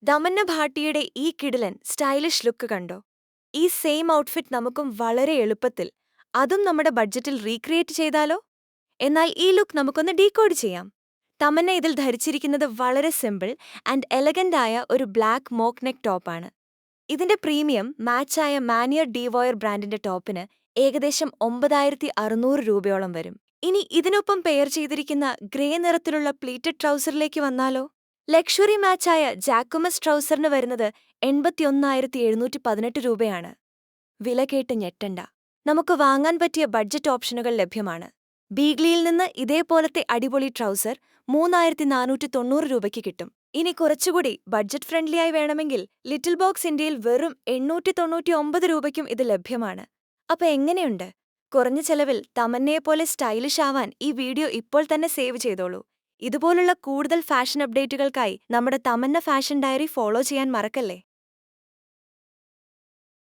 ദമന്ന ഭാട്ടിയുടെ ഈ കിടിലൻ stylish look കണ്ടോ? ഈ സെയിം ഔട്ട്ഫിറ്റ് നമുക്കും വളരെ എളുപ്പത്തിൽ, അതും നമ്മുടെ ബഡ്ജറ്റിൽ റീക്രിയേറ്റ് ചെയ്താലോ? എന്നാൽ ഈ ലുക്ക് നമുക്കൊന്ന് ഡീകോഡ് ചെയ്യാം. തമന്ന ഇതിൽ ധരിച്ചിരിക്കുന്നത് വളരെ സിമ്പിൾ ആൻഡ് എലഗന്റ് ആയ ഒരു ബ്ലാക്ക് മോക്ക് നെക്ക് ടോപ്പാണ്. ഇതിന്റെ പ്രീമിയം മാച്ചായ മാനിയർ ഡിവോയർ ബ്രാൻഡിന്റെ ടോപ്പിന് ഏകദേശം 9600 രൂപയോളം വരും. ഇനി ഇതിനൊപ്പം പെയർ ചെയ്തിരിക്കുന്ന ഗ്രേ നിറത്തിലുള്ള പ്ലീറ്റഡ് ട്രൗസറിലേക്ക് വന്നാലോ? ലക്ഷറി മാച്ചായ ജാക്കുമസ് ട്രൗസറിന് വരുന്നത് 81,718 രൂപയാണ്. വില കേട്ട് ഞെട്ടണ്ട, നമുക്ക് വാങ്ങാൻ പറ്റിയ ബഡ്ജറ്റ് ഓപ്ഷനുകൾ ലഭ്യമാണ്. ബീഗ്ലിയിൽ നിന്ന് ഇതേപോലത്തെ അടിപൊളി ട്രൗസർ 3,490 രൂപയ്ക്ക് കിട്ടും. ഇനി കുറച്ചുകൂടി ബഡ്ജറ്റ് ഫ്രണ്ട്ലി ആയി വേണമെങ്കിൽ ലിറ്റിൽ ബോക്സ് ഇന്ത്യയിൽ വെറും 899 രൂപയ്ക്കും ഇത് ലഭ്യമാണ്. അപ്പൊ എങ്ങനെയുണ്ട്? കുറഞ്ഞ ചെലവിൽ തമന്നയെപ്പോലെ സ്റ്റൈലിഷ് ആവാൻ ഈ വീഡിയോ ഇപ്പോൾ തന്നെ സേവ് ചെയ്തോളൂ. ഇതുപോലുള്ള കൂടുതൽ ഫാഷൻ അപ്ഡേറ്റുകൾക്കായി നമ്മുടെ തമന്ന ഫാഷൻ ഡയറി ഫോളോ ചെയ്യാൻ മറക്കല്ലേ.